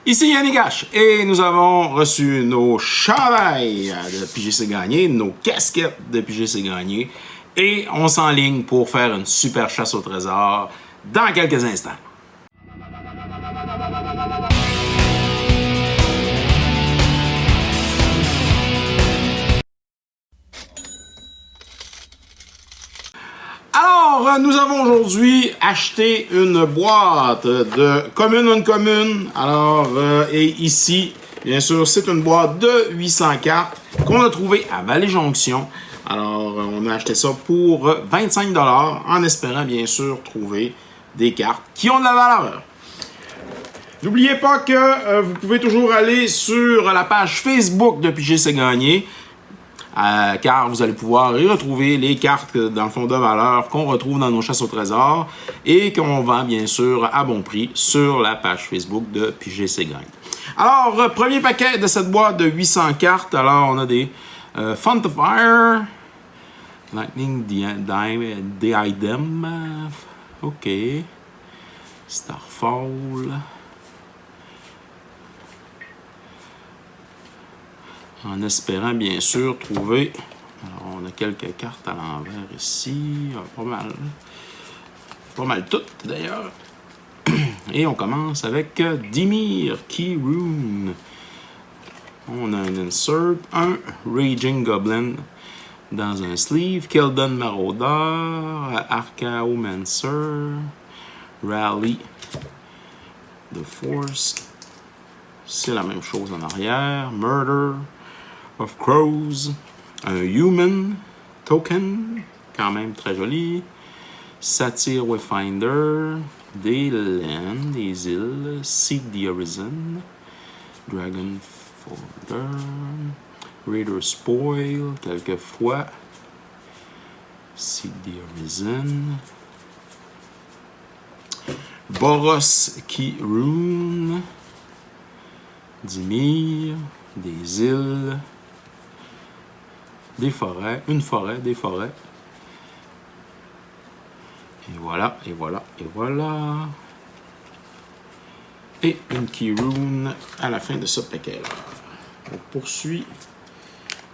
Ici Yannick H et nous avons reçu nos chandails de PGC Gagné, nos casquettes de PGC Gagné et on s'enligne pour faire une super chasse au trésor dans quelques instants. Alors, nous avons aujourd'hui acheté une boîte de Commune Uncommon. Alors, et ici, bien sûr, c'est une boîte de 800 cartes qu'on a trouvée à Vallée-Jonction. Alors, on a acheté ça pour 25 $ en espérant, bien sûr, trouver des cartes qui ont de la valeur. N'oubliez pas que vous pouvez toujours aller sur la page Facebook de PGC Gagné. Car vous allez pouvoir y retrouver les cartes dans le fond de valeur qu'on retrouve dans nos chasses au trésor et qu'on vend bien sûr à bon prix sur la page Facebook de PGC Gagné. Alors, premier paquet de cette boîte de 800 cartes. Alors, on a des Fun to Fire, Lightning Diadem, ok, Starfall. En espérant, bien sûr, trouver... Alors, on a quelques cartes à l'envers ici. Pas mal toutes, d'ailleurs. Et on commence avec Dimir Keyrunes. On a un insert, un Raging Goblin dans un sleeve, Keldon Marauder, Archaeomancer, Rally the Force. C'est la même chose en arrière. Murder of Crows, un Human Token, quand même très joli, Satyr Wayfinder, des lands, des îles, Seek the Horizon, Dragon Folder, Raider Spoil, quelquefois, Seek the Horizon, Boros Keyrunes, Dimir, des îles, des forêts, une forêt, des forêts. Et voilà, et voilà, et voilà. Et une Keyrune à la fin de ce paquet-là. On poursuit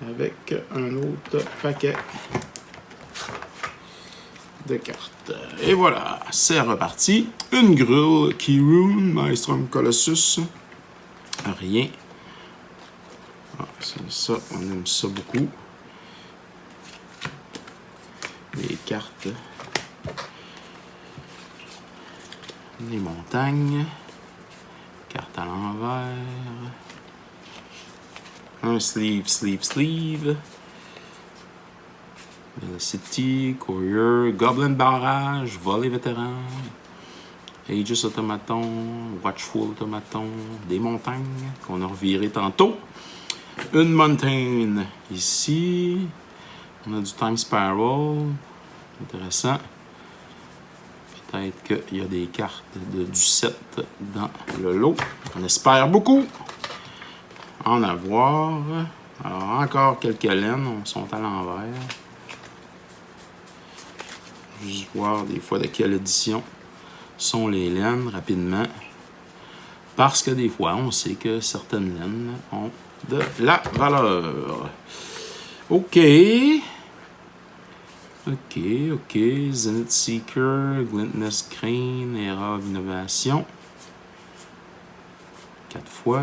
avec un autre paquet de cartes. Et voilà, c'est reparti. Une grille Keyrune, Maelstrom Colossus. Rien. Ah, c'est ça, on aime ça beaucoup. Les cartes. Les montagnes. Carte à l'envers. Un sleeve. Velocity, Courier, Goblin Barrage, Volley Vétéran, Aegis Automaton, Watchful Automaton, des montagnes qu'on a reviré tantôt. Une montagne ici. On a du Time Spiral. Intéressant. Peut-être qu'il y a des cartes du set dans le lot. On espère beaucoup en avoir. Alors, encore quelques laines sont à l'envers. Juste voir des fois de quelle édition sont les laines rapidement. Parce que des fois, on sait que certaines laines ont de la valeur. OK. Zenith Seeker, Glintness Crane, Era of Innovation. 4 fois.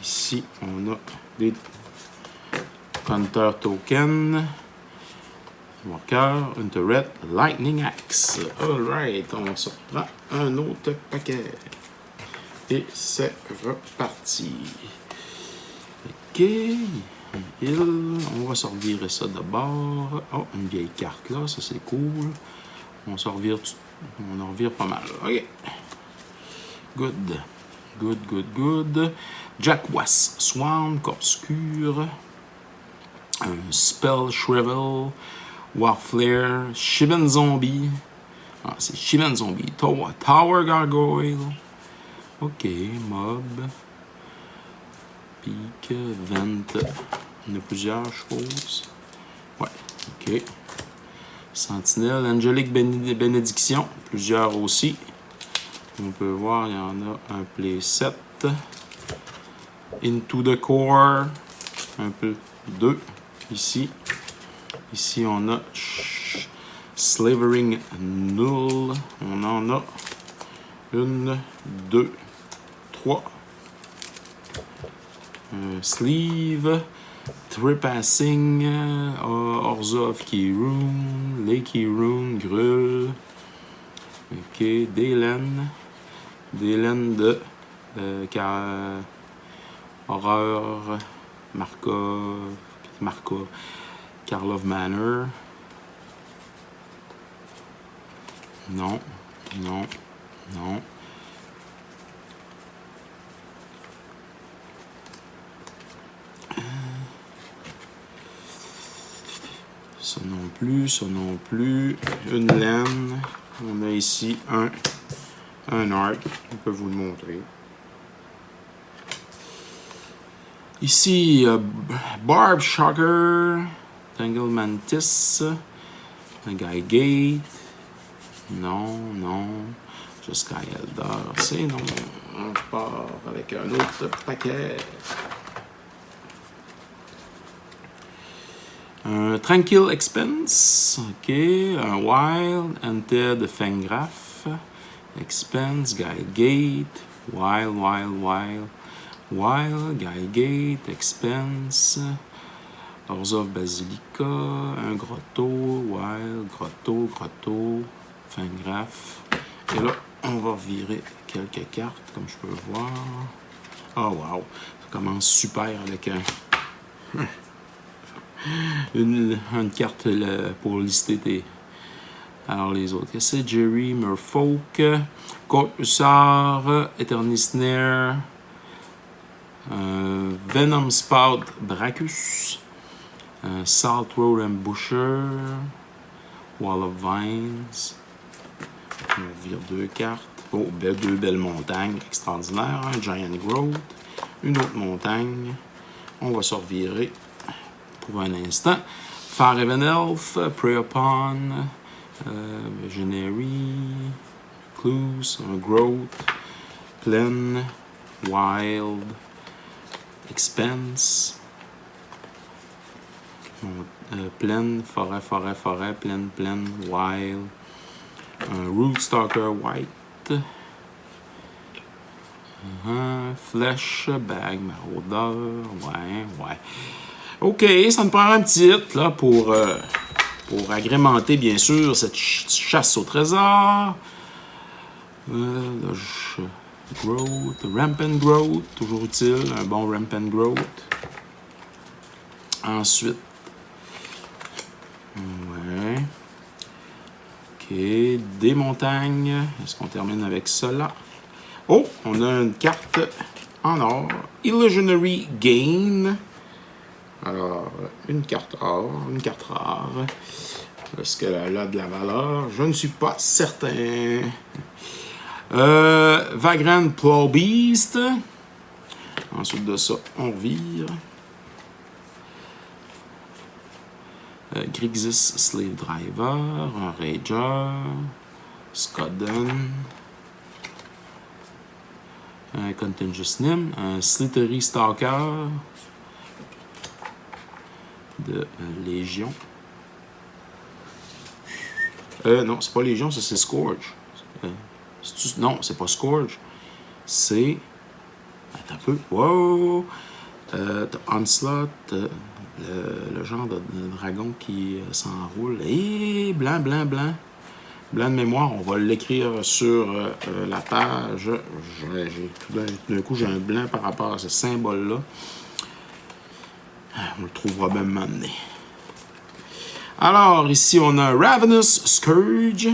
Ici, on a des Counter Token. Walker, Interret, Lightning Axe. Alright, on se reprend un autre paquet. Et c'est reparti. OK. On va se revirer ça d'abord. Oh, une vieille carte là, ça c'est cool. On en revire pas mal. OK. Good. Jack West, Swan, Obscur. Un Spell Shrivel. Warflare, Shivan Zombie. Ah, c'est Shivan Zombie. Tower Gargoyle. OK, Mob. Peak, Vent. On a plusieurs, je suppose. Ouais, ok. Sentinelle, Angelic Bénédiction, plusieurs aussi. On peut voir, il y en a un playset. Into the Core, un peu 2 ici. Ici, on a Slavering Null. On en a 1, 2, 3. Sleeve. Tripassing. Orzhov Keyrune. Les Keyrune. Gruul. Ok. Dalen. Dalen de Horreur. Markov. Karlov Manor. Non, non, non. Ça non plus, ça non plus. Une laine. On a ici un arc. On peut vous le montrer. Ici, Barb Shocker. Tangle Mantis. Guy Gate. Non, non. Jusqu'à Eldar. C'est non. On part avec un autre paquet. Un Tranquil Expense. Ok. Un Wild. Hunted Fangraph. Expense. Guy Gate. Wild. Guy Gate. Expense. Orzhov Basilica. Un Grotto. Wild. Grotto. Fangraph. Et là, on va virer quelques cartes, comme je peux voir. Oh, wow! Ça commence super avec une carte pour lister alors les autres. C'est Jerry, Merfolk, Court Hussard, Eternity Snare, Venom Spout, Bracchus, Salt Road Ambusher, Wall of Vines. On vire 2 cartes. Oh, 2 belles montagnes extraordinaires. Un Giant Growth. Une autre montagne. On va se revirer pour un instant. Fareven Elf. Prey Upon. Visionary. Clues. Un Growth. Plaine. Wild. Expense. Plaine. Forêt. Plaine. Wild. Un Rootstalker White. Flèche, Bag, Maraudeur. Ouais. Ok, ça me prend un petit hit là, pour agrémenter, bien sûr, cette chasse au trésor. Growth, Rampant Growth, toujours utile, un bon Rampant Growth. Ensuite, ouais. Ok, des montagnes. Est-ce qu'on termine avec cela? Oh, on a une carte en or. Illusionary Gain. Alors, une carte rare. Est-ce qu'elle a de la valeur? Je ne suis pas certain. Vagrant Plowbeast. Ensuite de ça, on vire. Grixis Slave Driver, un Rager, Scudden, un Contagious Nim, un Slithery Stalker de Légion. Non, c'est pas Légion, ça c'est Scourge. Non, c'est pas Scourge. C'est. Attends un peu. Wow! Onslaught. Le genre de dragon qui s'enroule. Et blanc. Blanc de mémoire, on va l'écrire sur la page. Tout d'un coup, j'ai un blanc par rapport à ce symbole-là. On le trouvera même maintenant. Alors, ici, on a Ravenous Scourge.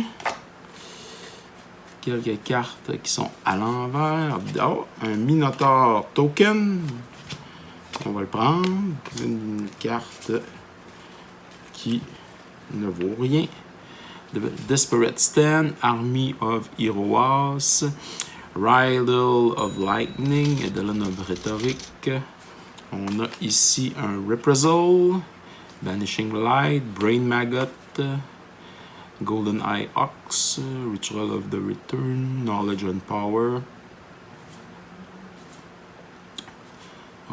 Quelques cartes qui sont à l'envers. Oh, un Minotaur Token. On va le prendre. Une carte qui ne vaut rien. Desperate Stand, Army of Heroes, Riddle of Lightning, Edelon of Rhetoric, On a ici un Reprisal, Vanishing Light, Brain Maggot, Golden Eye Ox, Ritual of the Return, Knowledge and Power.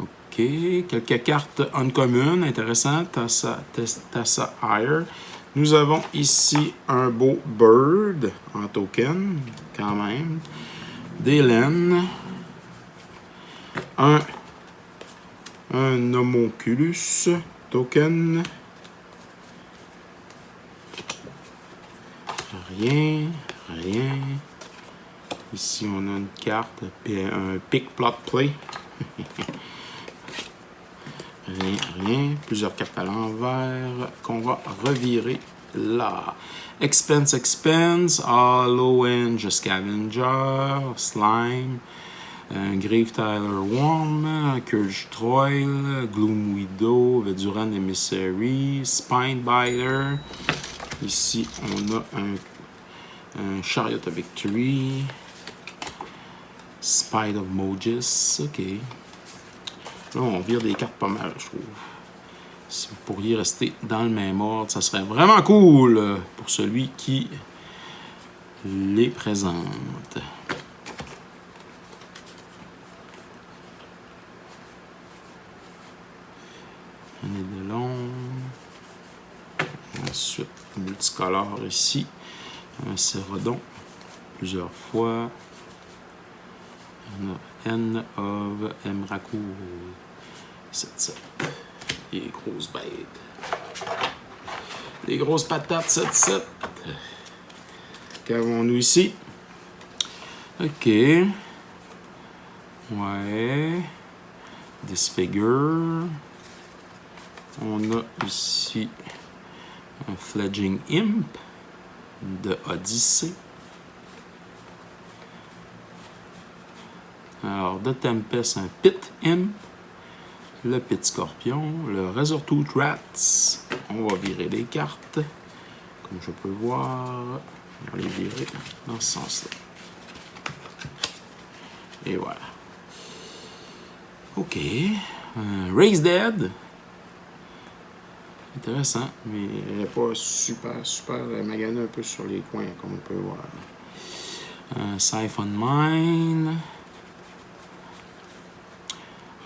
OK, quelques cartes uncommon intéressantes. Tassa Hire. Nous avons ici un beau Bird en token, quand même. Delen. Un Homunculus token. Rien. Ici, on a une carte, un Pick Plot Play. Rien. Plusieurs cartes à l'envers qu'on va revirer là. Expense, Hollow Edge Scavenger, Slime, Grave Tyler Worm, Curge Troil, Gloom Widow, Veduran Emissary, Spinebiter. Ici, on a un Chariot of Victory, Spite of Mogis, OK. Là, on vire des cartes pas mal, je trouve. Si vous pourriez rester dans le même ordre, ça serait vraiment cool pour celui qui les présente. Année de long. Ensuite, multicolore ici. Un Cérodon, plusieurs fois. On a N of Emrakul. 7-7. Les grosses bêtes. Les grosses patates 7-7. Qu'avons-nous ici? OK. Ouais. Disfigure. On a ici un Fledging Imp de Odyssey. Alors, de Tempest, un Pit Imp. Le Pit Scorpion. Le Resortooth Rats. On va virer les cartes. Comme je peux voir. On va les virer dans ce sens-là. Et voilà. OK. Raise Dead. Intéressant, mais elle n'est pas super maganée un peu sur les coins, comme on peut voir. Siphon Mine.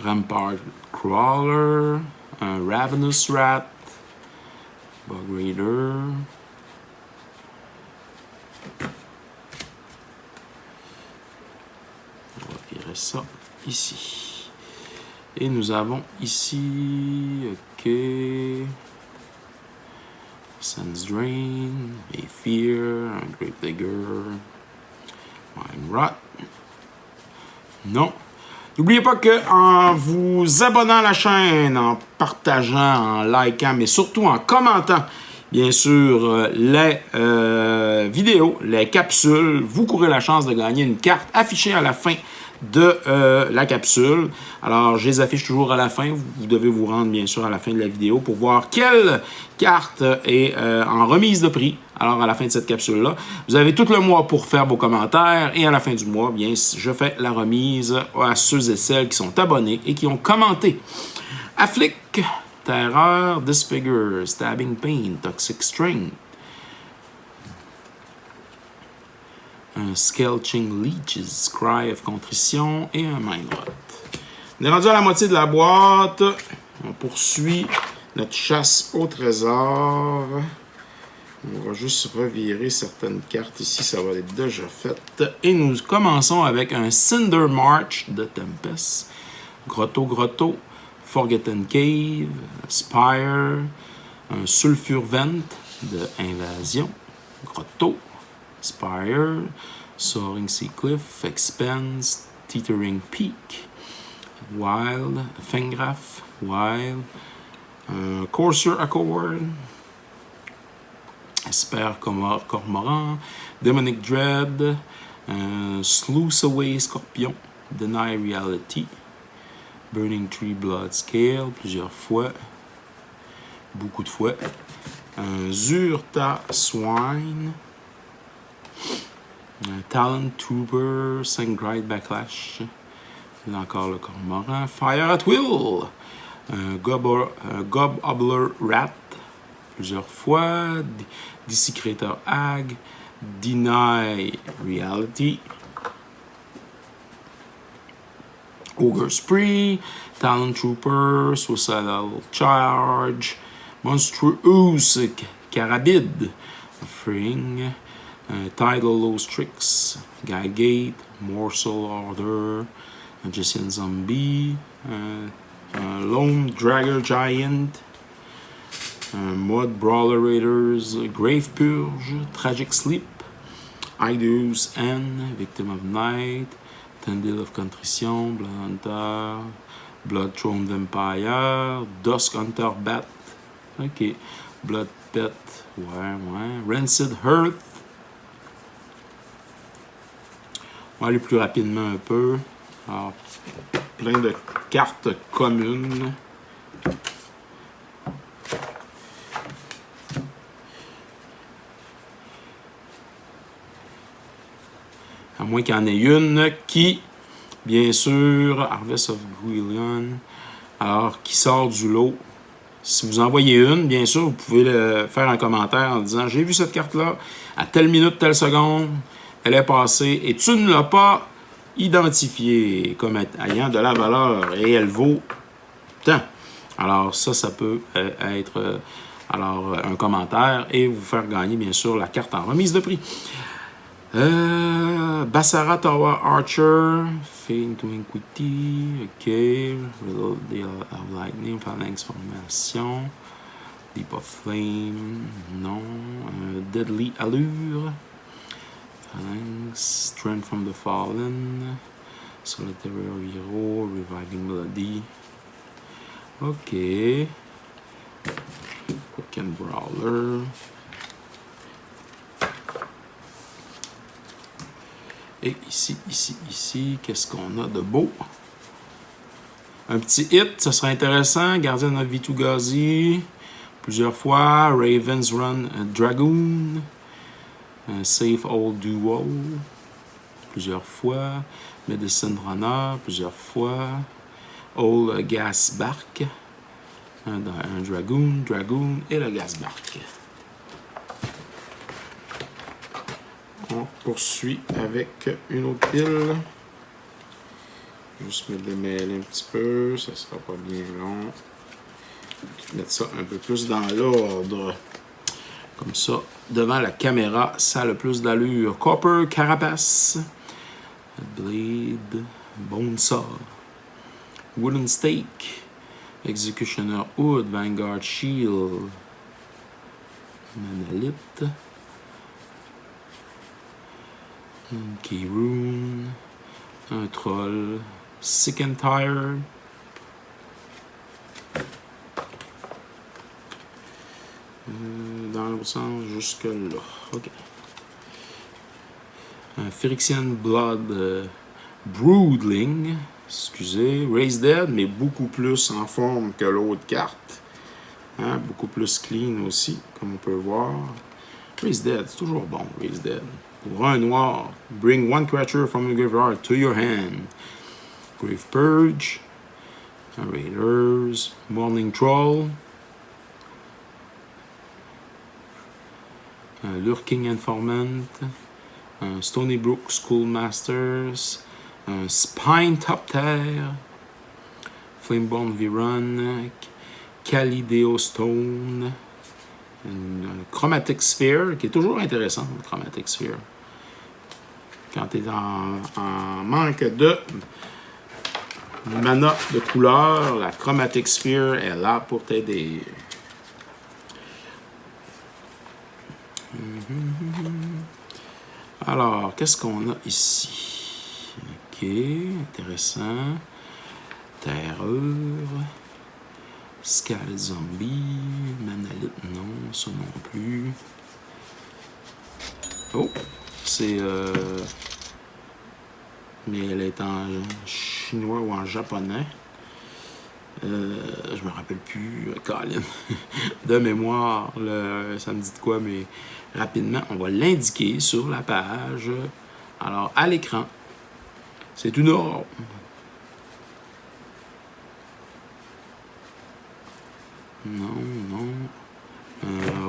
Rampart Crawler. Un Ravenous Rat. Bug Raider. On va virer ça ici. Et nous avons ici, OK, Sense Drain, a Fear, un Grave Digger, Mind Rot. Non. N'oubliez pas que en vous abonnant à la chaîne, en partageant, en likant, mais surtout en commentant, bien sûr, les vidéos, les capsules, vous courez la chance de gagner une carte affichée à la fin de la capsule. Alors, je les affiche toujours à la fin. Vous devez vous rendre, bien sûr, à la fin de la vidéo pour voir quelle carte est en remise de prix. Alors, à la fin de cette capsule-là, vous avez tout le mois pour faire vos commentaires et à la fin du mois, bien, je fais la remise à ceux et celles qui sont abonnés et qui ont commenté. Afflict, Terreur, Disfigure, Stabbing Pain, Toxic String, un Skelching Leeches, Cry of Contrition et un Mind Rot. On est rendu à la moitié de la boîte. On poursuit notre chasse au trésor. On va juste revirer certaines cartes ici. Ça va être déjà fait. Et nous commençons avec un Cinder March de Tempest. Grotto, Forgotten Cave, Spire, un Sulfur Vent de Invasion. Grotto, Spire, Soaring Sea Cliff, Expense, Teetering Peak, Wild, Fengraf, Wild, Courser Accord, Esper Cormoran, Demonic Dread, Sluice Away Scorpion, Deny Reality, Burning Tree Blood Scale, plusieurs fois, beaucoup de fois, Zurta Swine, Talent Trooper, Sangride Backlash, là encore le Cormoran, Fire at Will, un Gobobler Rat, plusieurs fois, Desecrator Hag, Deny Reality, Ogre Spree, Talon Trooper, Suicidal Charge, Monstrous Carabid, Freeing, Tidal Lost Tricks, Guidegate, Morsel Order, Magician Zombie, Lone Dragger Giant, Mud Brawler Raiders, Grave Purge, Tragic Sleep, Ideus N, Victim of Night, Tendil of Contrition, Blood Hunter, Blood Throne Vampire, Dusk Hunter Bat, ok, Blood Pet, ouais, Rancid Hearth. On va aller plus rapidement un peu. Alors, plein de cartes communes. À moins qu'il y en ait une qui, bien sûr, Harvest of Gwillion, alors qui sort du lot. Si vous en voyez une, bien sûr, vous pouvez faire un commentaire en disant « J'ai vu cette carte-là à telle minute, telle seconde, elle est passée et tu ne l'as pas identifiée comme ayant de la valeur et elle vaut tant. » Alors ça peut être un commentaire et vous faire gagner, bien sûr, la carte en remise de prix. Basara Tower Archer, Fade to Inquity, ok, Riddle Deal of Lightning, Phalanx Formation, Leap of Flame, non, Deadly Allure, Phalanx, Strength from the Fallen, Solitary Hero, Reviving Melody, ok, Quick and Brawler. Et ici, qu'est-ce qu'on a de beau? Un petit hit, ça serait intéressant. Guardian of Vitu-Ghazi, plusieurs fois. Raven's Run Dragoon, Safe Old Duo, plusieurs fois. Medicine Runner, plusieurs fois. Old Gas Bark, un Dragoon et le Gas Bark. On poursuit avec une autre pile. Juste me démêler un petit peu, ça sera pas bien long. Mettre ça un peu plus dans l'ordre. Comme ça, devant la caméra, ça a le plus d'allure. Copper Carapace, Blade, Bonesaw, Wooden Stake, Executioner Hood, Vanguard Shield, Manolith, Keyroon, un Troll, Sick and Tired, dans l'autre sens, jusque là. Ok. Un Phyrexian Blood Broodling, excusez, Raise Dead, mais beaucoup plus en forme que l'autre carte. Hein, beaucoup plus clean aussi, comme on peut voir. Raise Dead, c'est toujours bon, Raise Dead. Pour un noir, bring one creature from the graveyard to your hand. Grave Purge, Raiders, Morning Troll, Lurking Informant, Stony Brook Schoolmasters, Spine Top Terre, Flameborn Viron, Calideo Stone, une Chromatic Sphere, qui est toujours intéressant, le Chromatic Sphere. Quand tu es en manque de mana de couleur, la Chromatic Sphere est là pour t'aider. Alors, qu'est-ce qu'on a ici? Ok, intéressant. Terreur. Scarlet Zombie. Manolith, non, ça non plus. Oh, c'est... mais elle est en chinois ou en japonais. Je me rappelle plus, Colin. De mémoire, ça me dit de quoi, mais rapidement, on va l'indiquer sur la page. Alors, à l'écran, c'est une orbe.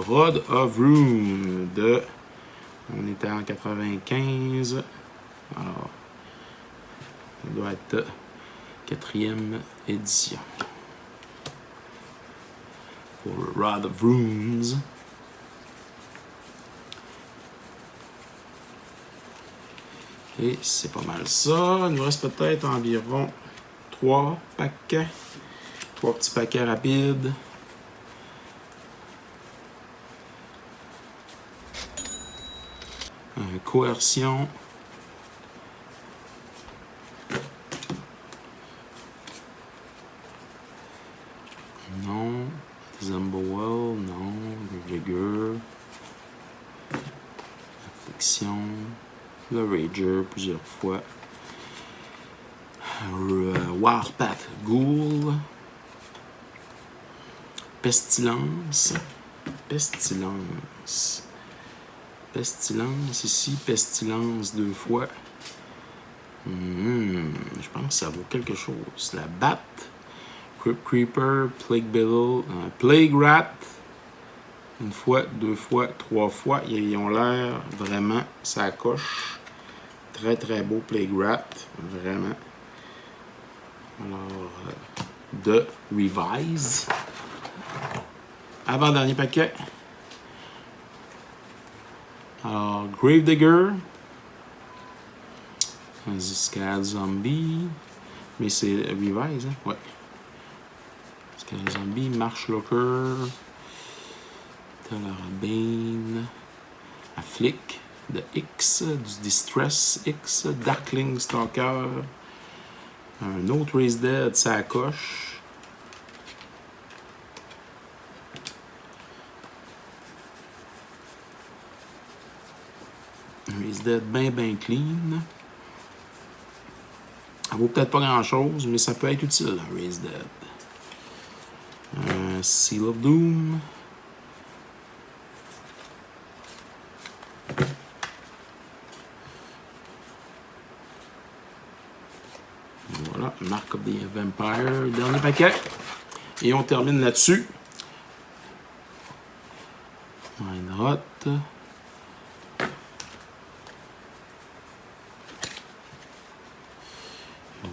Rod of Rune de... On était en 95. Alors, ça doit être 4e édition. Pour Rod of Runes. Et c'est pas mal ça. Il nous reste peut-être environ 3 paquets. 3 petits paquets rapides. Coercion. Non. Zambowell, non. Vigor. Affliction. Le Rager, plusieurs fois. Warpath Ghoul. Pestilence. Pestilence. Pestilence ici. Pestilence 2 fois. Je pense que ça vaut quelque chose. La Bat. Crypt Creeper. Plague Beetle. Plague Rat. 1 fois, 2 fois, 3 fois. Ils ont l'air vraiment, ça coche. Très très beau Plague Rat. Vraiment. Alors, de Revise. Avant-dernier paquet. Alors, Gravedigger. Scale Zombie. Mais c'est Revise, hein? Ouais. Scale Zombie, Marshlocker. Talarabane. Afflict. De X. Du Distress X. Darkling Stalker. Un autre Raise Dead, ça coche. Raise Dead bien clean. Ça vaut peut-être pas grand-chose, mais ça peut être utile, Raise Dead. Seal of Doom. Voilà, Mark of the Vampire. Dernier paquet. Et on termine là-dessus. Mindrot.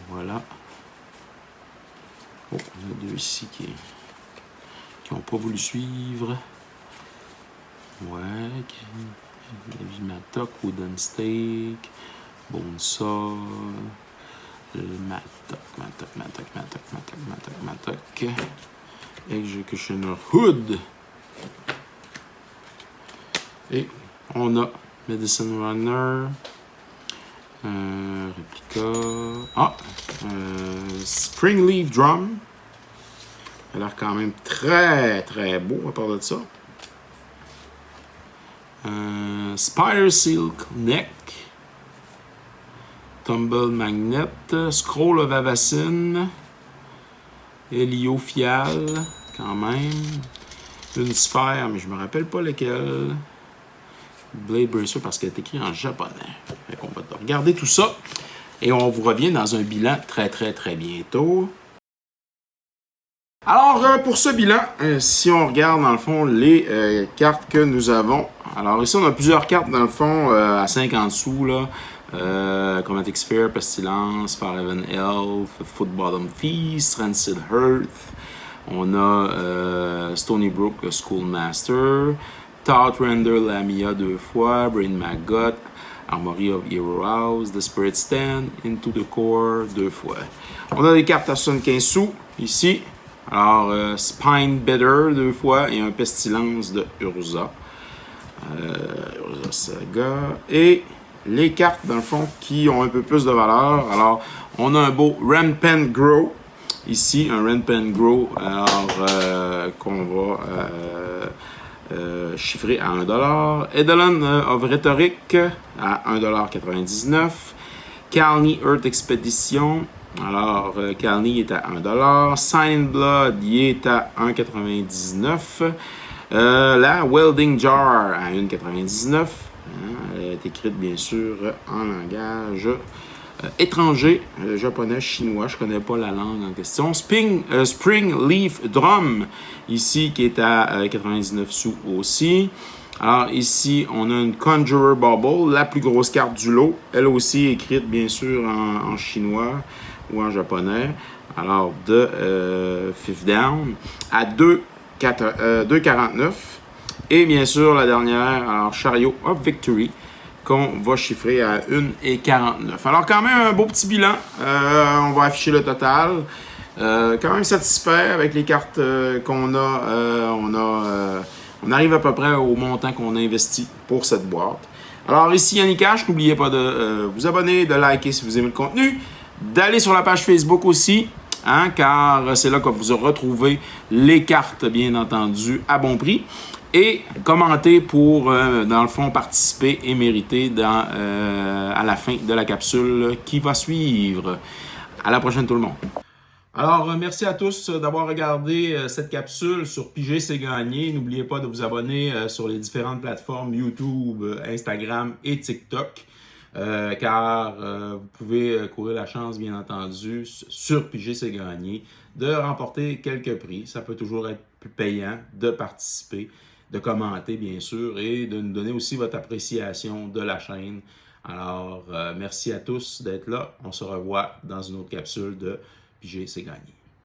Voilà. Oh, on a 2 ici qui n'ont pas voulu suivre. Ouais. Matok, Wooden Stake. Bonesaw. Matok. Executioner Hood. Et on a Medicine Runner. Réplica. Spring Leaf Drum. Ça a l'air quand même très très beau à part de ça. Spire Silk Neck. Tumble Magnet. Scroll of Avacyn. Héliofial. Quand même. Une sphère, mais je me rappelle pas lequel. Blade Bracer parce qu'elle est écrite en japonais. Fait qu'on va regarder tout ça. Et on vous revient dans un bilan très bientôt. Alors, pour ce bilan, si on regarde dans le fond les cartes que nous avons. Alors ici, on a plusieurs cartes dans le fond à 50 sous. Là. Chromatic Sphere, Pestilence, Fareven Elf, Foot Bottom Feast, Rancid Hearth. On a Stony Brook, le Schoolmaster. Thought Render Lamia 2 fois, Brain Maggot, Armory of Hero House, The Spirit Stand, Into the Core 2 fois. On a des cartes à 75 sous ici. Alors, Spine Better 2 fois et un Pestilence de Urza. Urza Saga. Et les cartes, dans le fond, qui ont un peu plus de valeur. Alors, on a un beau Rampant Grow. Ici, un Rampant Grow. Alors, qu'on va chiffrer à 1$. Eidolon of Rhetoric à 1,99$. Kalni Earth Expedition. Alors, Kalni est à 1$. Sign Blood, il est à 1,99$. La Welding Jar à 1,99$. Elle est écrite, bien sûr, en langage étranger, japonais, chinois, je connais pas la langue en question. Spring Leaf Drum, ici, qui est à 99 sous aussi. Alors ici, on a une Conjurer Bubble, la plus grosse carte du lot. Elle aussi écrite, bien sûr, en chinois ou en japonais. Alors, de Fifth Down à 2,49. Et bien sûr, la dernière, alors Chariot of Victory, qu'on va chiffrer à 1,49. Alors, quand même, un beau petit bilan. On va afficher le total. Quand même satisfait avec les cartes qu'on a. On arrive à peu près au montant qu'on a investi pour cette boîte. Alors, ici Yannick H, n'oubliez pas de vous abonner, de liker si vous aimez le contenu, d'aller sur la page Facebook aussi, hein, car c'est là que vous retrouvez les cartes, bien entendu, à bon prix. Et commenter pour, dans le fond, participer et mériter à la fin de la capsule qui va suivre. À la prochaine tout le monde. Alors, merci à tous d'avoir regardé cette capsule sur Piger c'est gagné. N'oubliez pas de vous abonner sur les différentes plateformes YouTube, Instagram et TikTok. Car vous pouvez courir la chance, bien entendu, sur Piger c'est gagné, de remporter quelques prix. Ça peut toujours être plus payant de participer, de commenter, bien sûr, et de nous donner aussi votre appréciation de la chaîne. Alors, merci à tous d'être là. On se revoit dans une autre capsule de Piger c'est gagné.